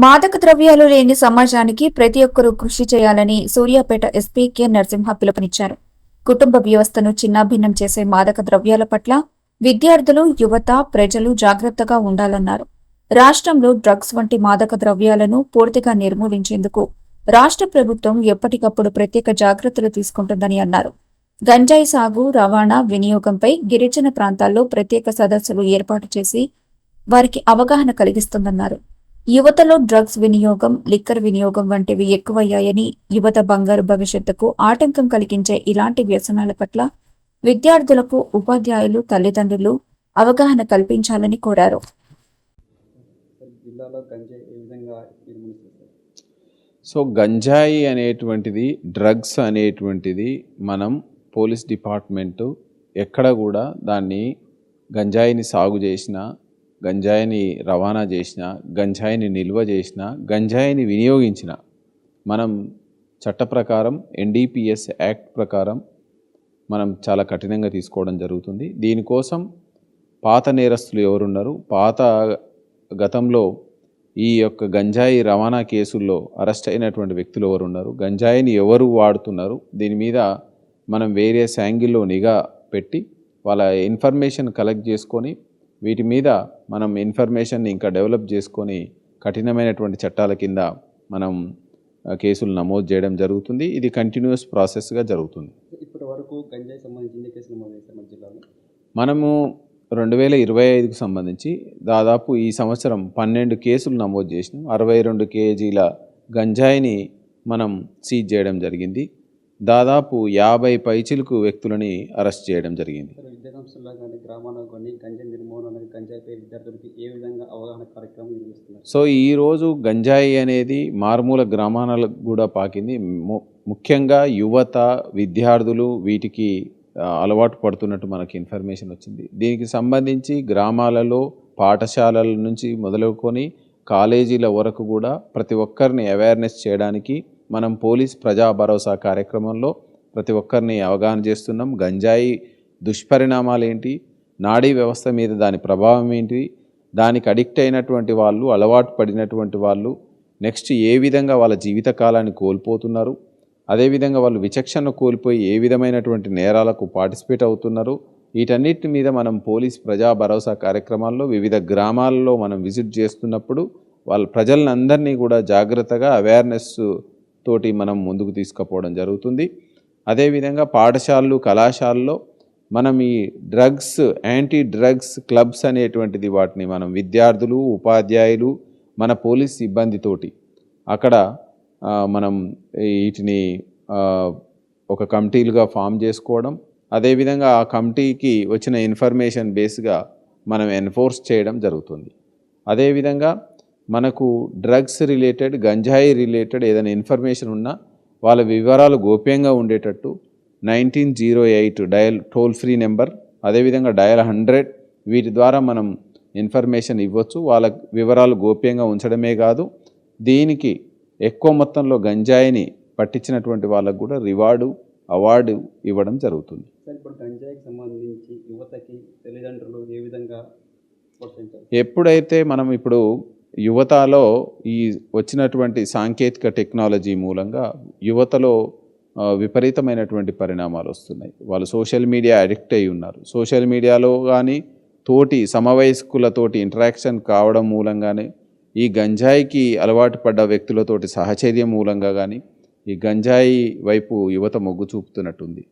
మాదక ద్రవ్యాలు లేని సమాజానికి ప్రతి ఒక్కరూ కృషి చేయాలని సూర్యాపేట ఎస్పీ కె నరసింహ పిలుపునిచ్చారు. కుటుంబ వ్యవస్థను చిన్నాభిన్నం చేసే మాదక ద్రవ్యాల పట్ల విద్యార్థులు, యువత, ప్రజలు జాగ్రత్తగా ఉండాలన్నారు. రాష్ట్రంలో డ్రగ్స్ వంటి మాదక ద్రవ్యాలను పూర్తిగా నిర్మూలించేందుకు రాష్ట్ర ప్రభుత్వం ఎప్పటికప్పుడు ప్రత్యేక జాగ్రత్తలు తీసుకుంటుందని అన్నారు. గంజాయి సాగు, రవాణా, వినియోగంపై గిరిజన ప్రాంతాల్లో ప్రత్యేక సదస్సులు ఏర్పాటు చేసి వారికి అవగాహన కలిగిస్తుందన్నారు. యువతలో డ్రగ్స్ వినియోగం, లిక్కర్ వినియోగం వంటివి ఎక్కువయ్యాయని, యువత బంగారు భవిష్యత్తుకు ఆటంకం కలిగించే ఇలాంటి వ్యసనాల పట్ల విద్యార్థులకు, ఉపాధ్యాయులు, తల్లిదండ్రులు అవగాహన కల్పించాలని కోరారు. సో గంజాయి అనేటువంటిది, డ్రగ్స్ అనేటువంటిది మనం పోలీస్ డిపార్ట్మెంటు ఎక్కడ కూడా దాన్ని గంజాయిని సాగు చేసిన, గంజాయిని రవాణా చేసిన, గంజాయిని నిల్వ చేసిన, గంజాయిని వినియోగించిన మనం చట్ట ప్రకారం ఎన్డీపీఎస్ యాక్ట్ ప్రకారం మనం చాలా కఠినంగా తీసుకోవడం జరుగుతుంది. దీనికోసం పాత నేరస్తులు ఎవరున్నారు, పాత గతంలో ఈ యొక్క గంజాయి రవాణా కేసుల్లో అరెస్ట్ అయినటువంటి వ్యక్తులు ఎవరు ఉన్నారు, గంజాయిని ఎవరు వాడుతున్నారు, దీని మీద మనం వేరియస్ యాంగిల్లో నిఘా పెట్టి వాళ్ళ ఇన్ఫర్మేషన్ కలెక్ట్ చేసుకొని వీటి మీద మనం ఇన్ఫర్మేషన్ ఇంకా డెవలప్ చేసుకొని కఠినమైనటువంటి చట్టాల కింద మనం కేసులు నమోదు చేయడం జరుగుతుంది. ఇది కంటిన్యూస్ ప్రాసెస్గా జరుగుతుంది. ఇప్పటి వరకు గంజాయి సంబంధించిన కేసులు నమోదు చేశారు మన జిల్లాలో. మనము 2025కు సంబంధించి దాదాపు ఈ సంవత్సరం 12 కేసులు నమోదు చేసినాం. 62 కేజీల గంజాయిని మనం సీజ్ చేయడం జరిగింది. దాదాపు 50 పైచిలకు వ్యక్తులని అరెస్ట్ చేయడం జరిగింది. విద్యాసంస్థల్లో కానీ గ్రామాల్లో కానీ గంజాయి నిర్మూలన, గంజాయిపై విద్యార్థులకి ఏ విధంగా అవగాహన కార్యక్రమం నిర్వహిస్తున్నారు? సో ఈరోజు గంజాయి అనేది మారుమూల గ్రామాలకు కూడా పాకింది. ముఖ్యంగా యువత, విద్యార్థులు వీటికి అలవాటు పడుతున్నట్టు మనకి ఇన్ఫర్మేషన్ వచ్చింది. దీనికి సంబంధించి గ్రామాలలో, పాఠశాలల నుంచి మొదలుకొని కాలేజీల వరకు కూడా ప్రతి ఒక్కరిని అవేర్నెస్ చేయడానికి మనం పోలీస్ ప్రజా భరోసా కార్యక్రమంలో ప్రతి ఒక్కరిని అవగాహన చేస్తున్నాం. గంజాయి దుష్పరిణామాలు ఏంటి, నాడీ వ్యవస్థ మీద దాని ప్రభావం ఏంటి, దానికి అడిక్ట్ అయినటువంటి వాళ్ళు, అలవాటు పడినటువంటి వాళ్ళు నెక్స్ట్ ఏ విధంగా వాళ్ళ జీవిత కాలాన్ని కోల్పోతున్నారు, అదేవిధంగా వాళ్ళు విచక్షణ కోల్పోయి ఏ విధమైనటువంటి నేరాలకు పార్టిసిపేట్ అవుతున్నారు, వీటన్నిటి మీద మనం పోలీస్ ప్రజా భరోసా కార్యక్రమాల్లో వివిధ గ్రామాల్లో మనం విజిట్ చేస్తున్నప్పుడు వాళ్ళ ప్రజలందరినీ కూడా జాగ్రత్తగా అవేర్నెస్ తోటి మనం ముందుకు తీసుకుపోవడం జరుగుతుంది. అదేవిధంగా పాఠశాలలు, కళాశాలలో మనం ఈ డ్రగ్స్, యాంటీ డ్రగ్స్ క్లబ్స్ అనేటువంటిది వాటిని మనం విద్యార్థులు, ఉపాధ్యాయులు, మన పోలీస్ సిబ్బందితోటి అక్కడ మనం వీటిని ఒక కమిటీలుగా ఫామ్ చేసుకోవడం, అదేవిధంగా ఆ కమిటీకి వచ్చిన ఇన్ఫర్మేషన్ బేస్గా మనం ఎన్ఫోర్స్ చేయడం జరుగుతుంది. అదేవిధంగా మనకు డ్రగ్స్ రిలేటెడ్, గంజాయి రిలేటెడ్ ఏదైనా ఇన్ఫర్మేషన్ ఉన్నా వాళ్ళ వివరాలు గోప్యంగా ఉండేటట్టు 1908 డయల్ టోల్ ఫ్రీ నెంబర్, అదేవిధంగా డయల్ 100 వీటి ద్వారా మనం ఇన్ఫర్మేషన్ ఇవ్వచ్చు. వాళ్ళ వివరాలు గోప్యంగా ఉంచడమే కాదు, దీనికి ఎక్కువ మొత్తంలో గంజాయిని పట్టించినటువంటి వాళ్ళకు కూడా అవార్డు ఇవ్వడం జరుగుతుంది. ఇప్పుడు గంజాయికి సంబంధించి యువతకి తల్లిదండ్రులు ఏ విధంగా ఎప్పుడైతే మనం ఇప్పుడు యువతలో ఈ వచ్చినటువంటి సాంకేతిక టెక్నాలజీ మూలంగా యువతలో విపరీతమైనటువంటి పరిణామాలు వస్తున్నాయి. వాళ్ళు సోషల్ మీడియా అడిక్ట్ అయి ఉన్నారు. సోషల్ మీడియాలో కానీ తోటి సమవయస్కులతోటి ఇంటరాక్షన్ కావడం మూలంగానే ఈ గంజాయికి అలవాటు పడ్డ వ్యక్తులతోటి సహచర్యం మూలంగా కానీ ఈ గంజాయి వైపు యువత మొగ్గు చూపుతున్నట్టుంది.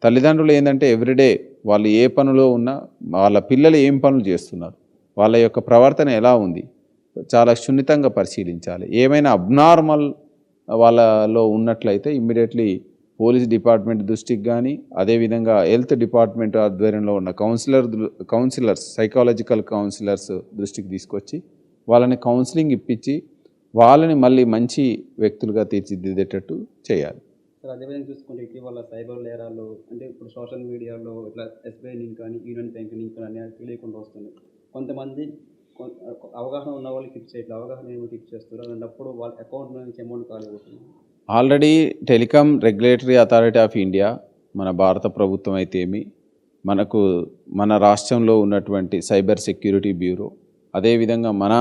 తల్లిదండ్రులు ఏంటంటే ఎవ్రీడే వాళ్ళు ఏ పనిలో ఉన్నా వాళ్ళ పిల్లలు ఏం పనులు చేస్తున్నారు, వాళ్ళ యొక్క ప్రవర్తన ఎలా ఉంది చాలా సున్నితంగా పరిశీలించాలి. ఏమైనా అబ్నార్మల్ వాళ్ళలో ఉన్నట్లయితే ఇమ్మీడియట్లీ పోలీస్ డిపార్ట్మెంట్ దృష్టికి కానీ, అదేవిధంగా హెల్త్ డిపార్ట్మెంట్ ఆధ్వర్యంలో ఉన్న కౌన్సిలర్స్, సైకాలజికల్ కౌన్సిలర్స్ దృష్టికి తీసుకొచ్చి వాళ్ళని కౌన్సిలింగ్ ఇప్పించి వాళ్ళని మళ్ళీ మంచి వ్యక్తులుగా తీర్చిదిద్దేటట్టు చేయాలి. సార్, అదేవిధంగా చూసుకుంటే ఇటీవల సైబర్ నేరాలు అంటే ఇప్పుడు సోషల్ మీడియాలో ఇట్లా ఎస్బీఐ లింక్ కానీ, యూనియన్ బ్యాంక్ లింక్ కానీ తెలియకుండా వస్తుంది. కొంతమంది అవగాహన ఉన్న వాళ్ళు కిక్ చేయట్లేదు, అవగాహన ఏమో కిక్ చేస్తారు. అలాంటప్పుడు వాళ్ళ అకౌంట్ నుంచి అమౌంట్ ఖాళీ అవుతుంది. Already telecom regulatory authority of India, మన భారత ప్రభుత్వం అయితేమి, మన రాష్ట్రంలో ఉన్నటువంటి సైబర్ సెక్యూరిటీ బ్యూరో, అదేవిధంగా మన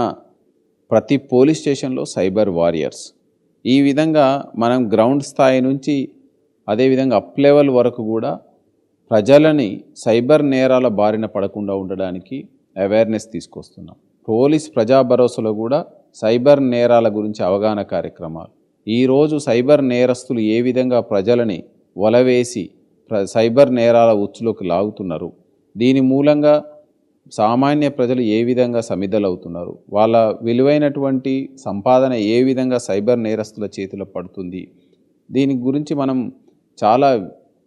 ప్రతి పోలీస్ స్టేషన్లో సైబర్ వారియర్స్. ఈ విధంగా మనం గ్రౌండ్ స్థాయి నుంచి అదేవిధంగా అప్ లెవెల్ వరకు కూడా ప్రజలని సైబర్ నేరాల బారిన పడకుండా ఉండడానికి అవేర్నెస్ తీసుకొస్తున్నాం. పోలీస్ ప్రజా భరోసాలో కూడా సైబర్ నేరాల గురించి అవగాహన కార్యక్రమాలు. ఈరోజు సైబర్ నేరస్తులు ఏ విధంగా ప్రజలని వలవేసి సైబర్ నేరాల ఉచ్చులోకి లాగుతున్నారు, దీని మూలంగా సామాన్య ప్రజలు ఏ విధంగా సమిధలవుతున్నారు, వాళ్ళ విలువైనటువంటి సంపాదన ఏ విధంగా సైబర్ నేరస్తుల చేతిలో పడుతుంది, దీని గురించి మనం చాలా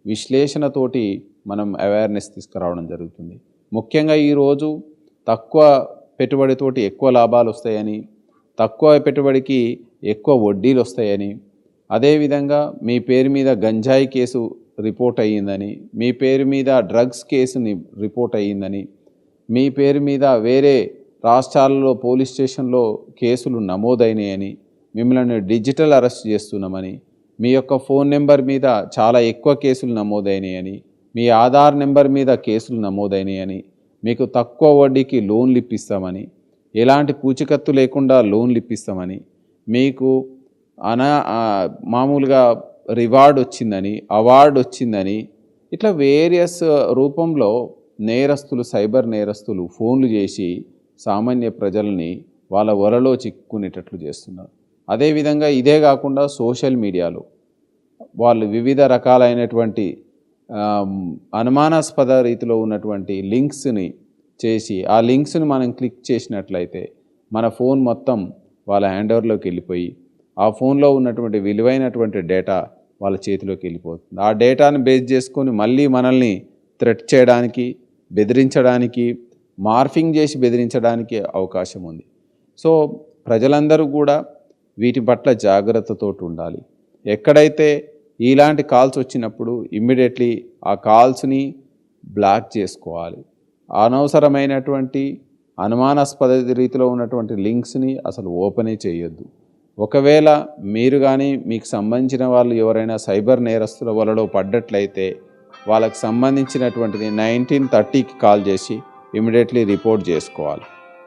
విశ్లేషణతోటి మనం అవేర్నెస్ తీసుకురావడం జరుగుతుంది. ముఖ్యంగా ఈరోజు తక్కువ పెట్టుబడితోటి ఎక్కువ లాభాలు వస్తాయని, తక్కువ పెట్టుబడికి ఎక్కువ వడ్డీలు వస్తాయని, అదేవిధంగా మీ పేరు మీద గంజాయి కేసు రిపోర్ట్ అయ్యిందని, మీ పేరు మీద డ్రగ్స్ కేసుని రిపోర్ట్ అయ్యిందని, మీ పేరు మీద వేరే రాష్ట్రాలలో పోలీస్ స్టేషన్లో కేసులు నమోదైనాయని, మిమ్మల్ని డిజిటల్ అరెస్ట్ చేస్తున్నామని, మీ యొక్క ఫోన్ నెంబర్ మీద చాలా ఎక్కువ కేసులు నమోదైనాయని, మీ ఆధార్ నెంబర్ మీద కేసులు నమోదైనాయని, మీకు తక్కువ వడ్డీకి లోన్లు ఇప్పిస్తామని, ఎలాంటి పూచికత్తు లేకుండా లోన్లు ఇప్పిస్తామని, మీకు మామూలుగా రివార్డ్ వచ్చిందని, అవార్డు వచ్చిందని, ఇట్లా వేరియస్ రూపంలో నేరస్తులు, సైబర్ నేరస్తులు ఫోన్లు చేసి సామాన్య ప్రజల్ని వాళ్ళ వలలో చిక్కుకునేటట్లు చేస్తున్నారు. అదేవిధంగా ఇదే కాకుండా సోషల్ మీడియాలో వాళ్ళు వివిధ రకాలైనటువంటి అనుమానాస్పద రీతిలో ఉన్నటువంటి లింక్స్ని చేసి, ఆ లింక్స్ని మనం క్లిక్ చేసినట్లయితే మన ఫోన్ మొత్తం వాళ్ళ హ్యాండ్ ఓవర్లోకి వెళ్ళిపోయి ఆ ఫోన్లో ఉన్నటువంటి విలువైనటువంటి డేటా వాళ్ళ చేతిలోకి వెళ్ళిపోతుంది. ఆ డేటాను బేస్ చేసుకొని మళ్ళీ మనల్ని థ్రెట్ చేయడానికి, బెదిరించడానికి, మార్ఫింగ్ చేసి బెదిరించడానికి అవకాశం ఉంది. సో ప్రజలందరూ కూడా వీటి పట్ల జాగ్రత్తతో ఉండాలి. ఎక్కడైతే ఇలాంటి కాల్స్ వచ్చినప్పుడు ఇమ్మీడియట్లీ ఆ కాల్స్ని బ్లాక్ చేసుకోవాలి. అనవసరమైనటువంటి అనుమానాస్పద రీతిలో ఉన్నటువంటి లింక్స్ని అసలు ఓపెనే చేయొద్దు. ఒకవేళ మీరు కానీ మీకు సంబంధించిన వాళ్ళు ఎవరైనా సైబర్ నేరస్తుల వలలో పడ్డట్లయితే వాళ్ళకి సంబంధించినటువంటిది 1930కి కాల్ చేసి ఇమ్మీడియట్లీ రిపోర్ట్ చేసుకోవాలి.